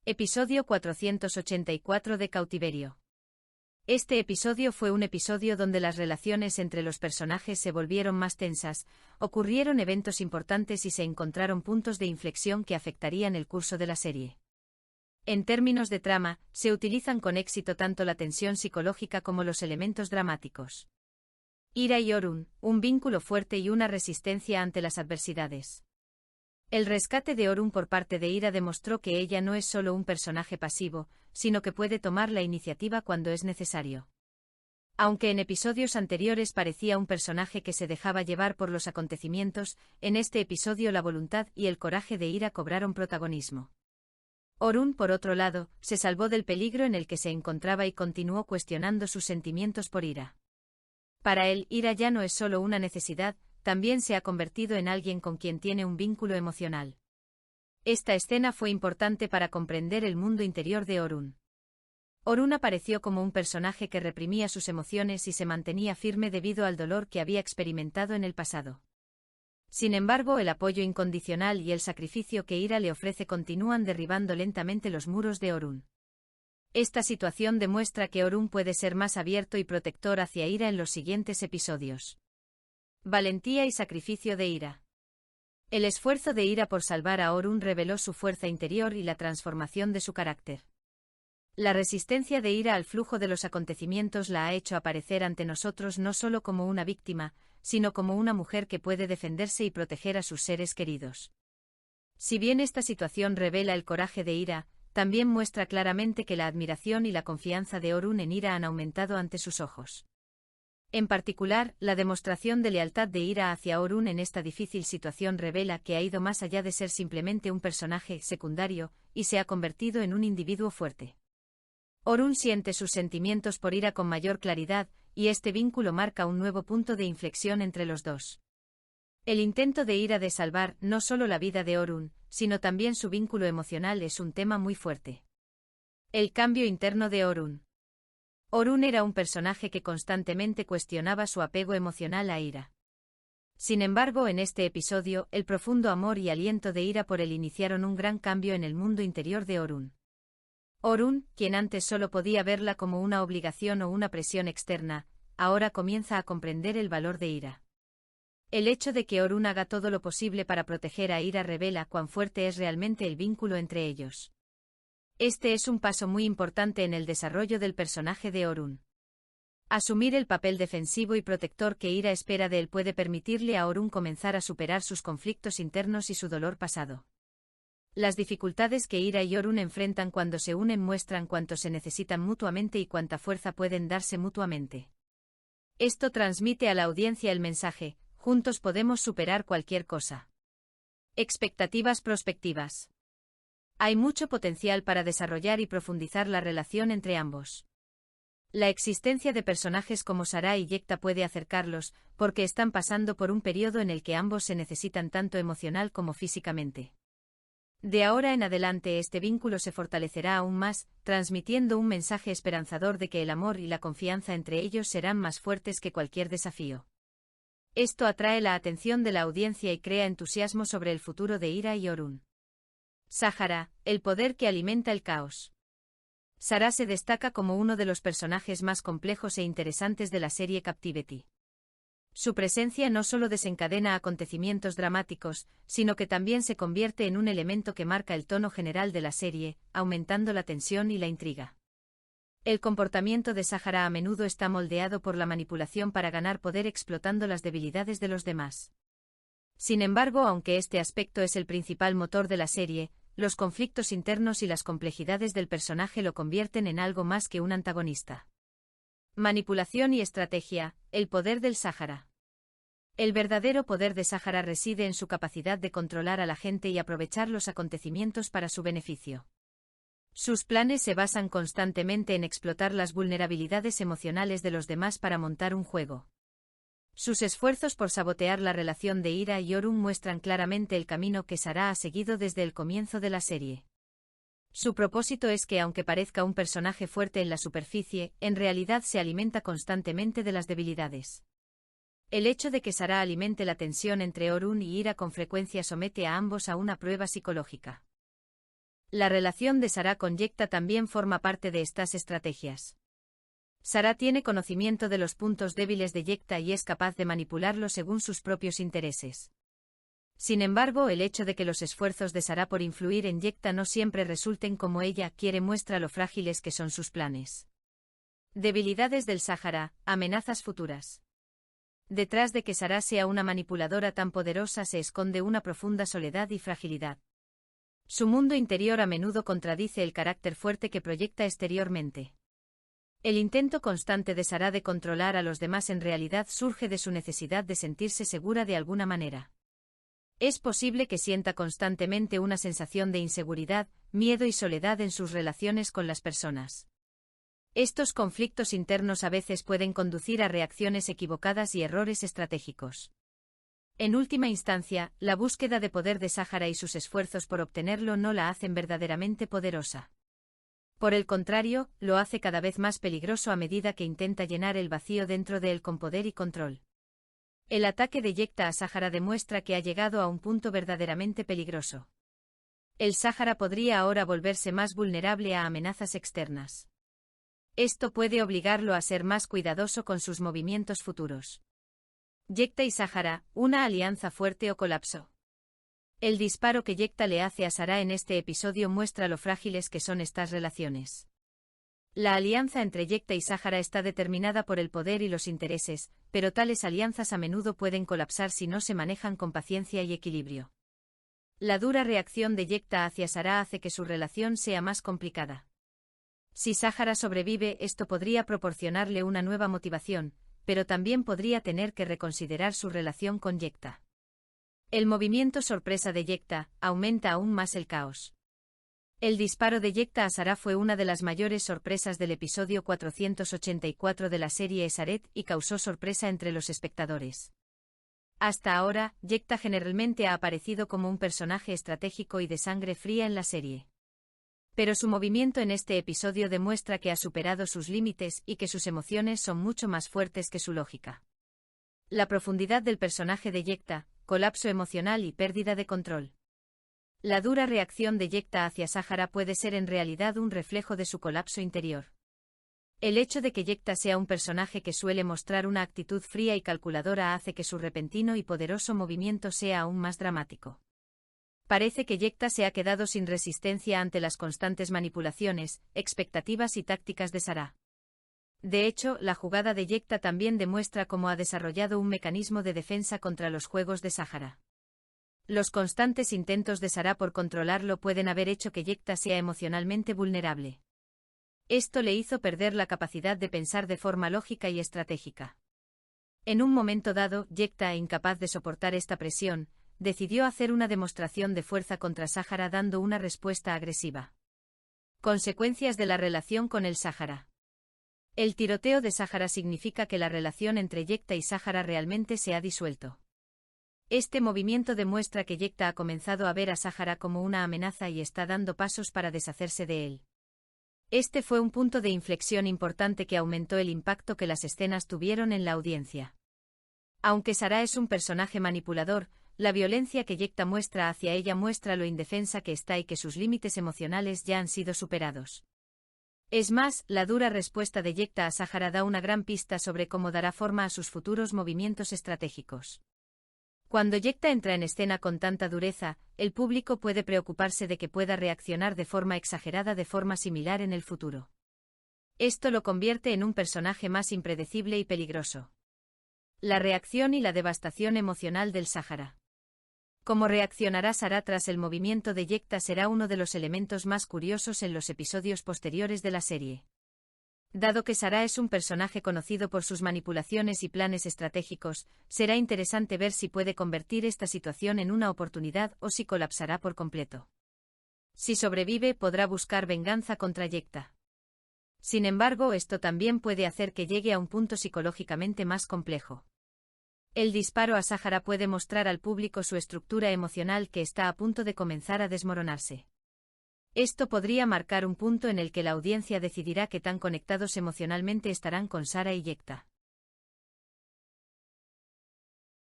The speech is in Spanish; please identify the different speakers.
Speaker 1: Episodio 484 de Cautiverio. Este episodio fue un episodio donde las relaciones entre los personajes se volvieron más tensas, ocurrieron eventos importantes y se encontraron puntos de inflexión que afectarían el curso de la serie. En términos de trama, se utilizan con éxito tanto la tensión psicológica como los elementos dramáticos. Ira y Orun, un vínculo fuerte y una resistencia ante las adversidades. El rescate de Orun por parte de Ira demostró que ella no es solo un personaje pasivo, sino que puede tomar la iniciativa cuando es necesario. Aunque en episodios anteriores parecía un personaje que se dejaba llevar por los acontecimientos, en este episodio la voluntad y el coraje de Ira cobraron protagonismo. Orun, por otro lado, se salvó del peligro en el que se encontraba y continuó cuestionando sus sentimientos por Ira. Para él, Ira ya no es solo una necesidad, también se ha convertido en alguien con quien tiene un vínculo emocional. Esta escena fue importante para comprender el mundo interior de Orun. Orun apareció como un personaje que reprimía sus emociones y se mantenía firme debido al dolor que había experimentado en el pasado. Sin embargo, el apoyo incondicional y el sacrificio que Ira le ofrece continúan derribando lentamente los muros de Orun. Esta situación demuestra que Orun puede ser más abierto y protector hacia Ira en los siguientes episodios. Valentía y sacrificio de Ira. El esfuerzo de Ira por salvar a Orun reveló su fuerza interior y la transformación de su carácter. La resistencia de Ira al flujo de los acontecimientos la ha hecho aparecer ante nosotros no solo como una víctima, sino como una mujer que puede defenderse y proteger a sus seres queridos. Si bien esta situación revela el coraje de Ira, también muestra claramente que la admiración y la confianza de Orun en Ira han aumentado ante sus ojos. En particular, la demostración de lealtad de Ira hacia Orun en esta difícil situación revela que ha ido más allá de ser simplemente un personaje secundario, y se ha convertido en un individuo fuerte. Orun siente sus sentimientos por Ira con mayor claridad, y este vínculo marca un nuevo punto de inflexión entre los dos. El intento de Ira de salvar no solo la vida de Orun, sino también su vínculo emocional es un tema muy fuerte. El cambio interno de Orun. Orun era un personaje que constantemente cuestionaba su apego emocional a Ira. Sin embargo, en este episodio, el profundo amor y aliento de Ira por él iniciaron un gran cambio en el mundo interior de Orun. Orun, quien antes solo podía verla como una obligación o una presión externa, ahora comienza a comprender el valor de Ira. El hecho de que Orun haga todo lo posible para proteger a Ira revela cuán fuerte es realmente el vínculo entre ellos. Este es un paso muy importante en el desarrollo del personaje de Orun. Asumir el papel defensivo y protector que Ira espera de él puede permitirle a Orun comenzar a superar sus conflictos internos y su dolor pasado. Las dificultades que Ira y Orun enfrentan cuando se unen muestran cuánto se necesitan mutuamente y cuánta fuerza pueden darse mutuamente. Esto transmite a la audiencia el mensaje: juntos podemos superar cualquier cosa. Expectativas prospectivas. Hay mucho potencial para desarrollar y profundizar la relación entre ambos. La existencia de personajes como Sarah y Yekta puede acercarlos, porque están pasando por un periodo en el que ambos se necesitan tanto emocional como físicamente. De ahora en adelante este vínculo se fortalecerá aún más, transmitiendo un mensaje esperanzador de que el amor y la confianza entre ellos serán más fuertes que cualquier desafío. Esto atrae la atención de la audiencia y crea entusiasmo sobre el futuro de Ira y Orun. Sahara, el poder que alimenta el caos. Sarah se destaca como uno de los personajes más complejos e interesantes de la serie Captivity. Su presencia no solo desencadena acontecimientos dramáticos, sino que también se convierte en un elemento que marca el tono general de la serie, aumentando la tensión y la intriga. El comportamiento de Sahara a menudo está moldeado por la manipulación para ganar poder explotando las debilidades de los demás. Sin embargo, aunque este aspecto es el principal motor de la serie, los conflictos internos y las complejidades del personaje lo convierten en algo más que un antagonista. Manipulación y estrategia, el poder del Sahara. El verdadero poder de Sahara reside en su capacidad de controlar a la gente y aprovechar los acontecimientos para su beneficio. Sus planes se basan constantemente en explotar las vulnerabilidades emocionales de los demás para montar un juego. Sus esfuerzos por sabotear la relación de Ira y Orun muestran claramente el camino que Sarah ha seguido desde el comienzo de la serie. Su propósito es que, aunque parezca un personaje fuerte en la superficie, en realidad se alimenta constantemente de las debilidades. El hecho de que Sarah alimente la tensión entre Orun y Ira con frecuencia somete a ambos a una prueba psicológica. La relación de Sarah con Yekta también forma parte de estas estrategias. Sarah tiene conocimiento de los puntos débiles de Yekta y es capaz de manipularlo según sus propios intereses. Sin embargo, el hecho de que los esfuerzos de Sarah por influir en Yekta no siempre resulten como ella quiere muestra lo frágiles que son sus planes. Debilidades del Sáhara, amenazas futuras. Detrás de que Sarah sea una manipuladora tan poderosa se esconde una profunda soledad y fragilidad. Su mundo interior a menudo contradice el carácter fuerte que proyecta exteriormente. El intento constante de Sarah de controlar a los demás en realidad surge de su necesidad de sentirse segura de alguna manera. Es posible que sienta constantemente una sensación de inseguridad, miedo y soledad en sus relaciones con las personas. Estos conflictos internos a veces pueden conducir a reacciones equivocadas y errores estratégicos. En última instancia, la búsqueda de poder de Sáhara y sus esfuerzos por obtenerlo no la hacen verdaderamente poderosa. Por el contrario, lo hace cada vez más peligroso a medida que intenta llenar el vacío dentro de él con poder y control. El ataque de Yekta a Sáhara demuestra que ha llegado a un punto verdaderamente peligroso. El Sáhara podría ahora volverse más vulnerable a amenazas externas. Esto puede obligarlo a ser más cuidadoso con sus movimientos futuros. Yekta y Sáhara, una alianza fuerte o colapso. El disparo que Yekta le hace a Sarah en este episodio muestra lo frágiles que son estas relaciones. La alianza entre Yekta y Sáhara está determinada por el poder y los intereses, pero tales alianzas a menudo pueden colapsar si no se manejan con paciencia y equilibrio. La dura reacción de Yekta hacia Sarah hace que su relación sea más complicada. Si Sáhara sobrevive, esto podría proporcionarle una nueva motivación, pero también podría tener que reconsiderar su relación con Yekta. El movimiento sorpresa de Yekta aumenta aún más el caos. El disparo de Yekta a Sarah fue una de las mayores sorpresas del episodio 484 de la serie Esaret y causó sorpresa entre los espectadores. Hasta ahora, Yekta generalmente ha aparecido como un personaje estratégico y de sangre fría en la serie. Pero su movimiento en este episodio demuestra que ha superado sus límites y que sus emociones son mucho más fuertes que su lógica. La profundidad del personaje de Yekta, colapso emocional y pérdida de control. La dura reacción de Yekta hacia Sáhara puede ser en realidad un reflejo de su colapso interior. El hecho de que Yekta sea un personaje que suele mostrar una actitud fría y calculadora hace que su repentino y poderoso movimiento sea aún más dramático. Parece que Yekta se ha quedado sin resistencia ante las constantes manipulaciones, expectativas y tácticas de Sarah. De hecho, la jugada de Yekta también demuestra cómo ha desarrollado un mecanismo de defensa contra los juegos de Sáhara. Los constantes intentos de Sarah por controlarlo pueden haber hecho que Yekta sea emocionalmente vulnerable. Esto le hizo perder la capacidad de pensar de forma lógica y estratégica. En un momento dado, Yekta, incapaz de soportar esta presión, decidió hacer una demostración de fuerza contra Sáhara dando una respuesta agresiva. Consecuencias de la relación con el Sáhara. El tiroteo de Sáhara significa que la relación entre Yekta y Sáhara realmente se ha disuelto. Este movimiento demuestra que Yekta ha comenzado a ver a Sáhara como una amenaza y está dando pasos para deshacerse de él. Este fue un punto de inflexión importante que aumentó el impacto que las escenas tuvieron en la audiencia. Aunque Sarah es un personaje manipulador, la violencia que Yekta muestra hacia ella muestra lo indefensa que está y que sus límites emocionales ya han sido superados. Es más, la dura respuesta de Yekta a Sáhara da una gran pista sobre cómo dará forma a sus futuros movimientos estratégicos. Cuando Yekta entra en escena con tanta dureza, el público puede preocuparse de que pueda reaccionar de forma exagerada de forma similar en el futuro. Esto lo convierte en un personaje más impredecible y peligroso. La reacción y la devastación emocional del Sáhara. Cómo reaccionará Sarah tras el movimiento de Yekta será uno de los elementos más curiosos en los episodios posteriores de la serie. Dado que Sarah es un personaje conocido por sus manipulaciones y planes estratégicos, será interesante ver si puede convertir esta situación en una oportunidad o si colapsará por completo. Si sobrevive, podrá buscar venganza contra Yekta. Sin embargo, esto también puede hacer que llegue a un punto psicológicamente más complejo. El disparo a Sáhara puede mostrar al público su estructura emocional que está a punto de comenzar a desmoronarse. Esto podría marcar un punto en el que la audiencia decidirá qué tan conectados emocionalmente estarán con Sarah y Yekta.